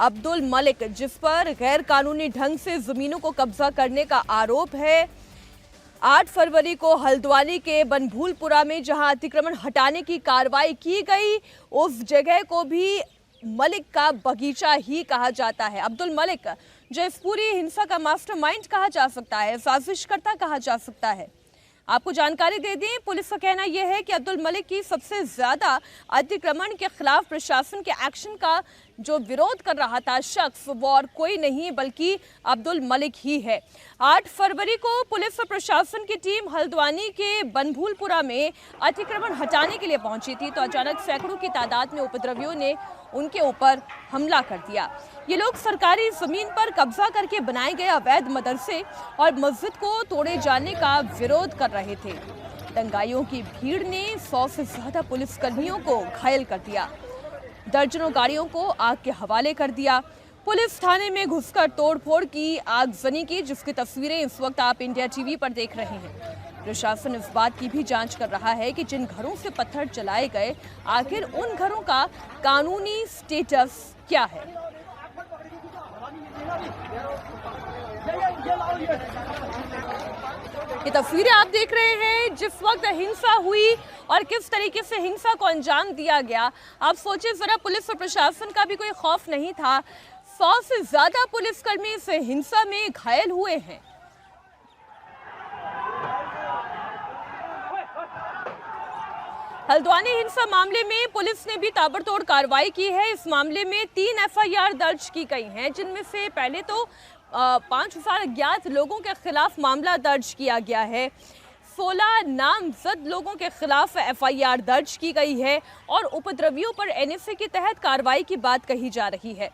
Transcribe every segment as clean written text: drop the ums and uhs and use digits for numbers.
अब्दुल मलिक, जिस पर गैर कानूनी ढंग से जमीनों को कब्जा करने का आरोप है। 8 फरवरी को हल्द्वानी के बनभूलपुरा में जहां अतिक्रमण हटाने की कार्रवाई की गई, उस जगह को भी मलिक का बगीचा ही कहा जाता है। अब्दुल मलिक, जो इस पूरी हिंसा का मास्टरमाइंड कहा जा सकता है, साजिशकर्ता कहा जा सकता है। आपको जानकारी दे दें, पुलिस का कहना यह है कि अब्दुल मलिक की सबसे ज्यादा अतिक्रमण के खिलाफ प्रशासन के एक्शन का जो विरोध कर रहा था शख्स, वो और कोई नहीं बल्कि अब्दुल मलिक ही है। 8 फरवरी को पुलिस और प्रशासन की टीम हल्द्वानी के बनभूलपुरा में अतिक्रमण हटाने के लिए पहुंची थी, तो अचानक सैकड़ों की तादाद में उपद्रवियों ने उनके ऊपर हमला कर दिया। ये लोग सरकारी जमीन पर कब्जा करके बनाए गए अवैध मदरसे और मस्जिद को तोड़े जाने का विरोध कर रहे थे। दंगाइयों की भीड़ ने 100 से ज्यादा पुलिसकर्मियों को घायल कर दिया, दर्जनों गाड़ियों को आग के हवाले कर दिया। पुलिस थाने में घुसकर तोड़फोड़ की, आगजनी की, जिसकी तस्वीरें इस वक्त आप इंडिया टीवी पर देख रहे हैं। प्रशासन इस बात की भी जांच कर रहा है कि जिन घरों से पत्थर चलाए गए, आखिर उन घरों का कानूनी स्टेटस क्या है। ये तस्वीरें आप देख रहे हैं जिस वक्त हिंसा हुई और किस तरीके से हिंसा को अंजाम दिया गया। आप सोचिए जरा, पुलिस और प्रशासन का भी कोई खौफ नहीं था। 100 से ज्यादा पुलिसकर्मी इस हिंसा में घायल हुए हैं। हल्द्वानी हिंसा मामले में पुलिस ने भी ताबड़तोड़ कार्रवाई की है। इस मामले में 3 एफआईआर दर्ज की गई हैं, जिनमें से पहले तो 5000 अज्ञात लोगों के खिलाफ मामला दर्ज किया गया है। 16 नामजद लोगों के खिलाफ एफआईआर दर्ज की गई है और उपद्रवियों पर एनएसए के तहत कार्रवाई की बात कही जा रही है।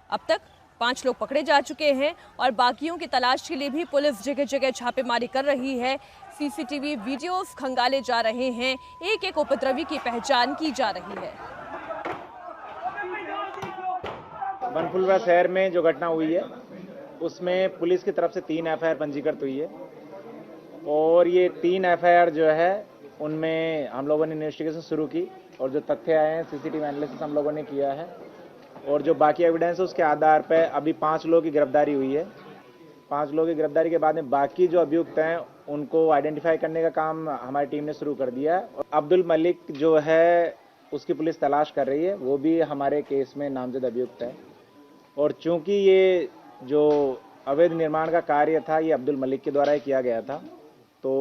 अब तक 5 लोग पकड़े जा चुके हैं और बाकियों की तलाश के लिए भी पुलिस जगह जगह छापेमारी कर रही है। सीसीटीवी वीडियोस खंगाले जा रहे हैं, एक एक उपद्रवी की पहचान की जा रही है। बनभूलपुरा शहर में जो घटना हुई है उसमें पुलिस की तरफ से 3 एफआईआर पंजीकृत हुई है और ये 3 एफआईआर जो है उनमें हम लोगों ने इन्वेस्टिगेशन शुरू की और जो तथ्य आए हैं सीसीटीवी एनालिसिस हम लोगों ने किया है और जो बाकी एविडेंस है उसके आधार पर अभी 5 लोगों की गिरफ्तारी हुई है। 5 लोगों की गिरफ्तारी के बाद में बाकी जो अभियुक्त हैं उनको आइडेंटिफाई करने का काम हमारी टीम ने शुरू कर दिया है। अब्दुल मलिक जो है उसकी पुलिस तलाश कर रही है, वो भी हमारे केस में नामजद अभियुक्त है और चूंकि ये जो अवैध निर्माण का कार्य था ये अब्दुल मलिक के द्वारा ही किया गया था, तो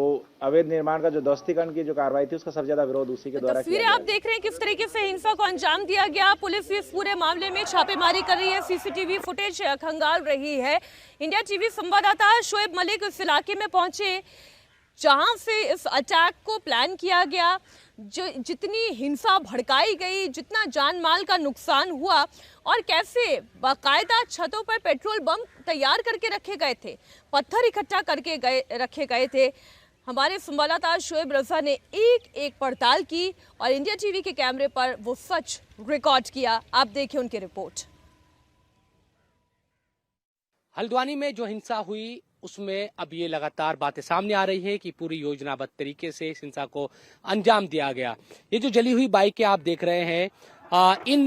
अवैध निर्माण का जो ध्वस्तीकरण की जो कार्रवाई थी उसका सबसे ज्यादा विरोध उसी के द्वारा तस्वीरें आप देख रहे हैं किस तरीके से हिंसा को अंजाम दिया गया। पुलिस इस पूरे मामले में छापेमारी कर रही है, सीसीटीवी फुटेज खंगाल रही है। इंडिया टीवी संवाददाता शोएब मलिक इस इलाके में पहुंचे जहां से इस अटैक को प्लान किया गया, जो जितनी हिंसा भड़काई गई, जितना जान माल का नुकसान हुआ और कैसे बाकायदा छतों पर पेट्रोल बम तैयार करके रखे गए थे, पत्थर इकट्ठा करके रखे गए थे। हमारे संवाददाता शोएब रजा ने एक एक पड़ताल की और इंडिया टीवी के कैमरे पर वो सच रिकॉर्ड किया। आप देखिए उनकी रिपोर्ट। हल्द्वानी में जो हिंसा हुई उसमें अब ये लगातार बातें सामने आ रही है कि पूरी योजनाबद्ध तरीके से इस हिंसा को अंजाम दिया गया। ये जो जली हुई बाइकें आप देख रहे हैं, इन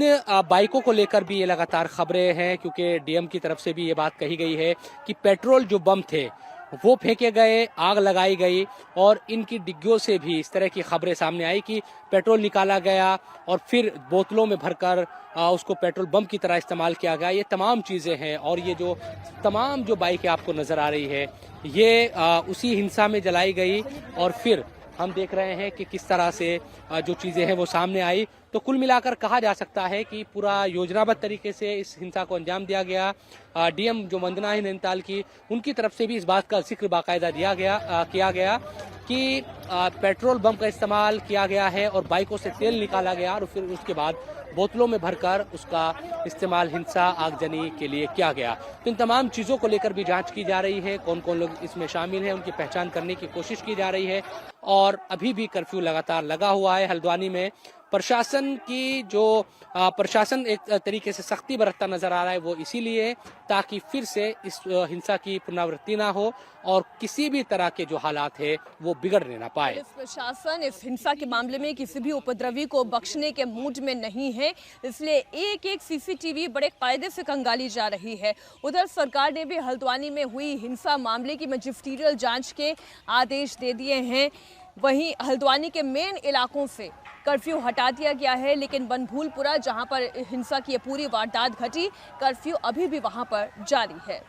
बाइकों को लेकर भी ये लगातार खबरें हैं, क्योंकि डीएम की तरफ से भी ये बात कही गई है कि पेट्रोल जो बम थे वो फेंके गए, आग लगाई गई और इनकी डिग्गियों से भी इस तरह की खबरें सामने आई कि पेट्रोल निकाला गया और फिर बोतलों में भरकर उसको पेट्रोल बम की तरह इस्तेमाल किया गया। ये तमाम चीज़ें हैं और ये जो तमाम जो बाइकें आपको नज़र आ रही है ये उसी हिंसा में जलाई गई और फिर हम देख रहे हैं कि किस तरह से जो चीज़ें हैं वो सामने आई। तो कुल मिलाकर कहा जा सकता है कि पूरा योजनाबद्ध तरीके से इस हिंसा को अंजाम दिया गया। डीएम जो वंदना है नैनीताल की, उनकी तरफ से भी इस बात का जिक्र बाकायदा किया गया कि पेट्रोल बम का इस्तेमाल किया गया है और बाइकों से तेल निकाला गया और फिर उसके बाद बोतलों में भरकर उसका इस्तेमाल हिंसा आगजनी के लिए किया गया। तो इन तमाम चीज़ों को लेकर भी जांच की जा रही है, कौन कौन लोग इसमें शामिल हैं उनकी पहचान करने की कोशिश की जा रही है और अभी भी कर्फ्यू लगातार लगा हुआ है हल्द्वानी में। प्रशासन एक तरीके से सख्ती बरतता नजर आ रहा है, वो इसीलिए ताकि फिर से इस हिंसा की पुनरावृत्ति ना हो और किसी भी तरह के जो हालात है वो बिगड़ने ना पाए। प्रशासन इस हिंसा के मामले में किसी भी उपद्रवी को बख्शने के मूड में नहीं है। हैं, इसलिए एक एक सीसीटीवी बड़े कायदे से खंगाली जा रही है। उधर सरकार ने भी हल्द्वानी में हुई हिंसा मामले की मैजिस्ट्रियल जांच के आदेश दे दिए हैं। वहीं हल्द्वानी के मेन इलाकों से कर्फ्यू हटा दिया गया है, लेकिन बनभूलपुरा जहां पर हिंसा की पूरी वारदात घटी, कर्फ्यू अभी भी वहां पर जारी है।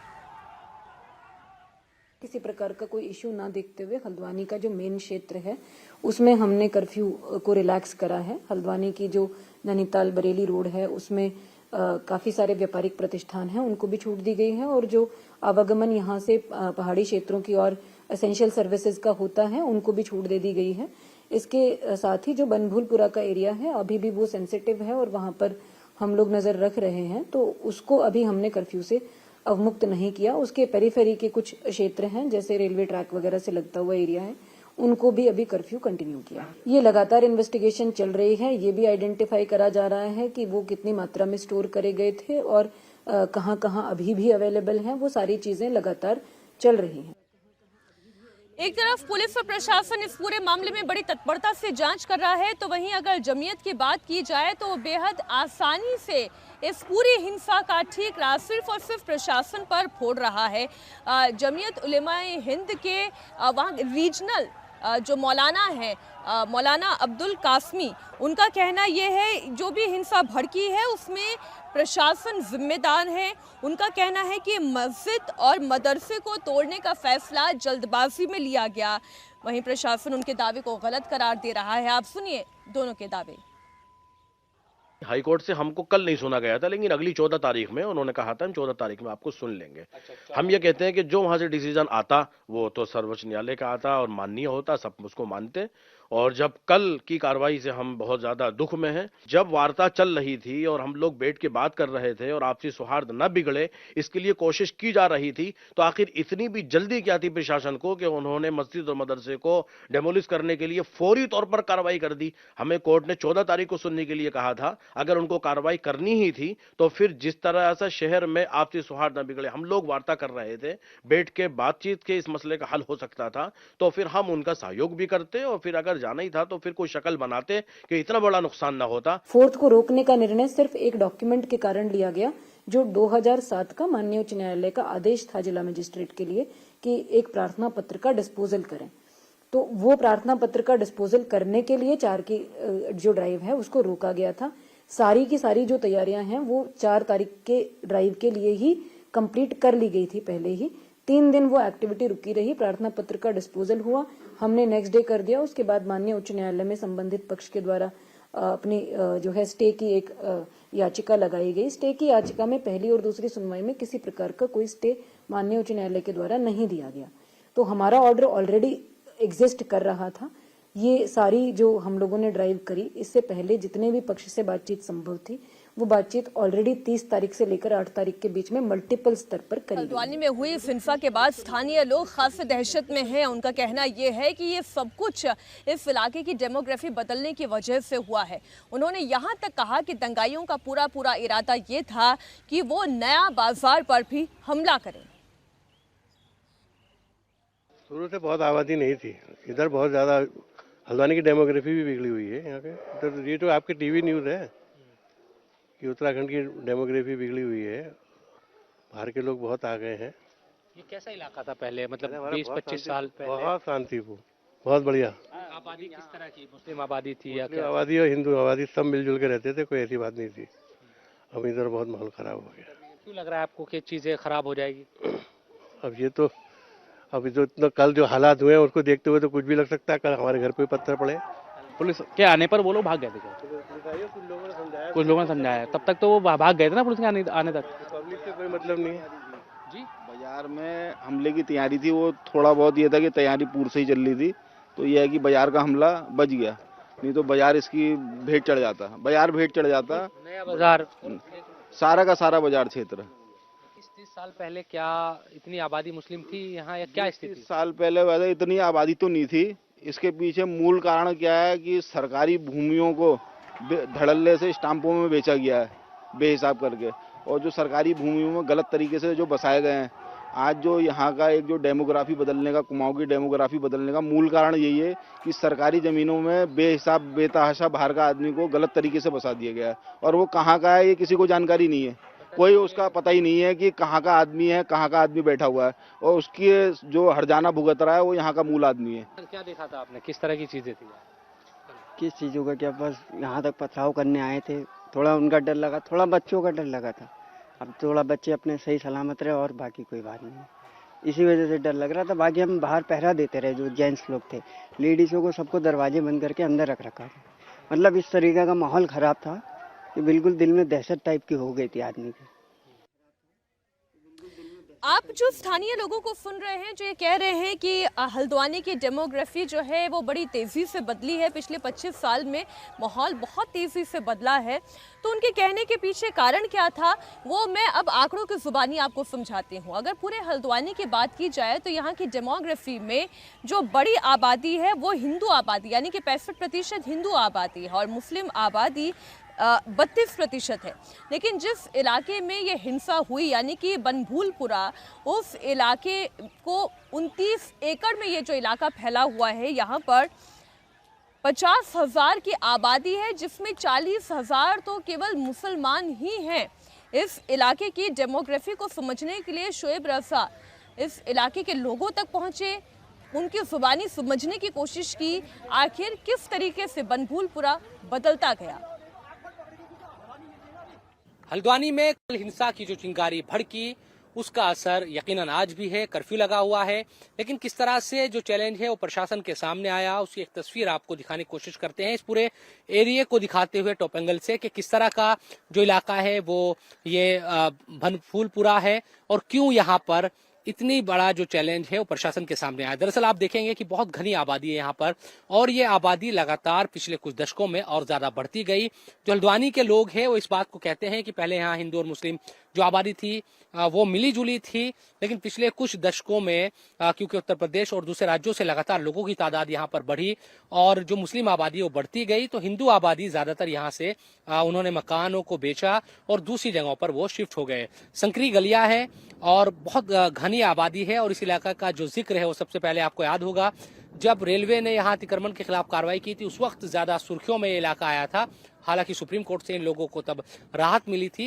किसी प्रकार का कोई इश्यू ना देखते हुए हल्द्वानी का जो मेन क्षेत्र है उसमें हमने कर्फ्यू को रिलैक्स करा है। हल्द्वानी की जो नैनीताल बरेली रोड है उसमें काफी सारे व्यापारिक प्रतिष्ठान हैं, उनको भी छूट दी गई है, और जो आवागमन यहाँ से पहाड़ी क्षेत्रों की और एसेंशियल सर्विसेज का होता है उनको भी छूट दे दी गई है। इसके साथ ही जो बनभूलपुरा का एरिया है अभी भी वो सेंसिटिव है और वहां पर हम लोग नजर रख रहे हैं, तो उसको अभी हमने कर्फ्यू से अवमुक्त नहीं किया। उसके पेरीफेरी के कुछ क्षेत्र हैं जैसे रेलवे ट्रैक वगैरह से लगता हुआ एरिया है, उनको भी अभी कर्फ्यू कंटिन्यू किया। ये लगातार इन्वेस्टिगेशन चल रही है, ये भी आइडेंटिफाई करा जा रहा है कि वो कितनी मात्रा में स्टोर करे गए थे और कहां कहां अभी भी अवेलेबल हैं, वो सारी चीजें लगातार चल रही हैं। एक तरफ पुलिस और प्रशासन इस पूरे मामले में बड़ी तत्परता से जांच कर रहा है, तो वहीं अगर जमीयत की बात की जाए तो बेहद आसानी से इस पूरी हिंसा का ठीकरा सिर्फ और सिर्फ प्रशासन पर फोड़ रहा है। जमीयत उलेमाए हिंद के वहाँ रीजनल जो मौलाना है, मौलाना अब्दुल कासमी, उनका कहना यह है जो भी हिंसा भड़की है उसमें प्रशासन जिम्मेदार है। उनका कहना है कि मस्जिद और मदरसे को तोड़ने का फैसला जल्दबाजी में लिया गया। वहीं प्रशासन उनके दावे को गलत करार दे रहा है। आप सुनिए दोनों के दावे। हाई कोर्ट से हमको कल नहीं सुना गया था, लेकिन अगली 14 तारीख में उन्होंने कहा था हम 14 तारीख में आपको सुन लेंगे। हम ये कहते हैं कि जो वहां से डिसीजन आता वो तो सर्वोच्च न्यायालय का आता और माननीय होता, सब उसको मानते। और जब कल की कार्रवाई से हम बहुत ज्यादा दुख में हैं। जब वार्ता चल रही थी और हम लोग बैठ के बात कर रहे थे और आपसी सौहार्द न बिगड़े इसके लिए कोशिश की जा रही थी, तो आखिर इतनी भी जल्दी क्या थी प्रशासन को कि उन्होंने मस्जिद और मदरसे को डेमोलिश करने के लिए फौरी तौर पर कार्रवाई कर दी। हमें कोर्ट ने 14 तारीख को सुनने के लिए कहा था। अगर उनको कार्रवाई करनी ही थी तो फिर जिस तरह से शहर में आपसी सौहार्द न बिगड़े, हम लोग वार्ता कर रहे थे, बैठ के बातचीत के इस मसले का हल हो सकता था, तो फिर हम उनका सहयोग भी करते और फिर अगर जाना ही था तो फिर कोई शक्ल बनाते कि इतना बड़ा नुकसान ना होता। फोर्थ को रोकने का निर्णय सिर्फ एक डॉक्यूमेंट के कारण लिया गया जो 2007 का माननीय उच्च न्यायालय का आदेश था जिला मजिस्ट्रेट के लिए कि एक प्रार्थना पत्र का डिस्पोजल करें। तो वो प्रार्थना पत्र का डिस्पोजल करने के लिए 4 की जो ड्राइव है उसको रोका गया था। सारी की सारी जो तैयारियां हैं वो 4 तारीख के ड्राइव के लिए ही कंप्लीट कर ली गई थी पहले ही। 3 दिन वो एक्टिविटी रुकी रही, प्रार्थना पत्र का डिस्पोजल हुआ, हमने नेक्स्ट डे कर दिया। उसके बाद माननीय उच्च न्यायालय में संबंधित पक्ष के द्वारा अपनी जो है स्टे की एक याचिका लगाई गई। स्टे की याचिका में पहली और दूसरी सुनवाई में किसी प्रकार का कोई स्टे माननीय उच्च न्यायालय के द्वारा नहीं दिया गया। तो हमारा ऑर्डर ऑलरेडी एग्जिस्ट कर रहा था। ये सारी जो हम लोगों ने ड्राइव करी, इससे पहले जितने भी पक्ष से बातचीत संभव थी वो बातचीत ऑलरेडी 30 तारीख से लेकर 8 तारीख के बीच में मल्टीपल स्तर पर करी। हल्द्वानी में हुई इस हिंसा के बाद स्थानीय लोग खासी दहशत में हैं। उनका कहना यह है कि ये सब कुछ इस इलाके की डेमोग्राफी बदलने की वजह से हुआ है। उन्होंने यहाँ तक कहा कि दंगाइयों का पूरा इरादा ये था कि वो नया बाजार पर भी हमला करें। शुरू से बहुत आबादी नहीं थी इधर, बहुत ज्यादा हल्द्वानी की डेमोग्राफी भी बिगड़ी हुई है यहाँ पे। तो ये तो आपके टीवी न्यूज़ है कि उत्तराखंड की डेमोग्राफी बिगड़ी हुई है, बाहर के लोग बहुत आ गए हैं। ये कैसा इलाका था पहले, मतलब 20-25 साल पहले? बहुत शांतिपूर्ण, बहुत बढ़िया। आबादी किस तरह की, मुस्लिम आबादी थी या क्या? आबादी और हिंदू आबादी सब मिलजुल के रहते थे, कोई ऐसी बात नहीं थी। अब इधर बहुत माहौल खराब हो गया। क्यों लग रहा है आपको कि चीजें खराब हो जाएगी? अब ये तो अभी जो इतना कल जो हालात हुए हैं उसको देखते हुए तो कुछ भी लग सकता है। कल हमारे घर पे पत्थर पड़े, पुलिस के आने पर वो लोग भाग गए थे। कुछ लोगों ने समझाया, तब तक तो वो भाग गए थे ना पुलिस के आने तक। पब्लिक से कोई मतलब नहीं है जी। बाजार में हमले की तैयारी थी, वो थोड़ा बहुत ये था कि तैयारी पूर्व से ही चल रही थी। तो ये है कि बाजार का हमला बच गया, नहीं तो बाजार इसकी भेंट चढ़ जाता, बाजार भेंट चढ़ जाता। नया बाजार सारा का सारा बाजार क्षेत्र। 30 साल पहले क्या इतनी आबादी मुस्लिम थी यहाँ या क्या स्थिति? 30 साल पहले वैसे इतनी आबादी तो नहीं थी। इसके पीछे मूल कारण क्या है कि सरकारी भूमियों को धड़ल्ले से स्टाम्पों में बेचा गया है बेहिसाब करके, और जो सरकारी भूमियों में गलत तरीके से जो बसाए गए हैं। आज जो यहाँ का एक जो डेमोग्राफी बदलने का, कुमाऊं की डेमोग्राफी बदलने का मूल कारण यही है कि सरकारी जमीनों में बेहिसाब बेतहाशा बाहर का आदमी को गलत तरीके से बसा दिया गया है, और वो कहाँ का है ये किसी को जानकारी नहीं है। कोई उसका पता ही नहीं है कि कहाँ का आदमी है, कहाँ का आदमी बैठा हुआ है, और उसकी जो हर्जाना भुगत रहा है वो यहाँ का मूल आदमी है। क्या देखा था आपने, किस तरह की चीजें थी? किस चीज़ों का क्या, बस यहाँ तक पथराव करने आए थे, थोड़ा उनका डर लगा, थोड़ा बच्चों का डर लगा था। अब थोड़ा बच्चे अपने सही सलामत रहे और बाकी कोई बात नहीं, इसी वजह से डर लग रहा था। बाकी हम बाहर पहरा देते रहे, जो जेंट्स लोग थे, लेडीज़ों को सबको दरवाजे बंद करके अंदर रख रखा था। मतलब इस तरीके का माहौल ख़राब था कि बिल्कुल दिल में दहशत टाइप की हो गई थी आदमी की। आप जो स्थानीय लोगों को सुन रहे हैं जो ये कह रहे हैं कि हल्द्वानी की डेमोग्राफी जो है वो बड़ी तेज़ी से बदली है, पिछले 25 साल में माहौल बहुत तेज़ी से बदला है। तो उनके कहने के पीछे कारण क्या था वो मैं अब आंकड़ों की ज़ुबानी आपको समझाती हूँ। अगर पूरे हल्द्वानी की बात की जाए तो यहाँ की डेमोग्राफी में जो बड़ी आबादी है वो हिंदू आबादी, यानी कि 65% हिंदू आबादी है और मुस्लिम आबादी 32% है। लेकिन जिस इलाके में ये हिंसा हुई यानी कि बनभूलपुरा, उस इलाके को 29 एकड़ में ये जो इलाका फैला हुआ है, यहाँ पर 50,000 की आबादी है जिसमें 40,000 तो केवल मुसलमान ही हैं। इस इलाके की डेमोग्राफी को समझने के लिए शोएब रजा इस इलाके के लोगों तक पहुँचे, उनकी ज़ुबानी समझने की कोशिश की, आखिर किस तरीके से बनभूलपुरा बदलता गया। हल्द्वानी में कल हिंसा की जो चिंगारी भड़की उसका असर यकीनन आज भी है, कर्फ्यू लगा हुआ है, लेकिन किस तरह से जो चैलेंज है वो प्रशासन के सामने आया उसकी एक तस्वीर आपको दिखाने की कोशिश करते हैं इस पूरे एरिया को दिखाते हुए टॉप एंगल से कि किस तरह का जो इलाका है वो ये बनभूलपुरा है और क्यों यहाँ पर इतनी बड़ा जो चैलेंज है वो प्रशासन के सामने आया। दरअसल आप देखेंगे कि बहुत घनी आबादी है यहाँ पर और ये आबादी लगातार पिछले कुछ दशकों में और ज्यादा बढ़ती गई। जो हल्द्वानी के लोग हैं वो इस बात को कहते हैं कि पहले यहाँ हिंदू और मुस्लिम जो आबादी थी वो मिली जुली थी, लेकिन पिछले कुछ दशकों में क्योंकि उत्तर प्रदेश और दूसरे राज्यों से लगातार लोगों की तादाद यहाँ पर बढ़ी और जो मुस्लिम आबादी वो बढ़ती गई, तो हिंदू आबादी ज्यादातर यहाँ से उन्होंने मकानों को बेचा और दूसरी जगहों पर वो शिफ्ट हो गए। संकरी गलियां है और बहुत घनी आबादी है और इस इलाका का जो जिक्र है वो सबसे पहले आपको याद होगा जब रेलवे ने यहाँ अतिक्रमण के खिलाफ कार्रवाई की थी, उस वक्त ज्यादा सुर्खियों में ये इलाका आया था। हालांकि सुप्रीम कोर्ट से इन लोगों को तब राहत मिली थी।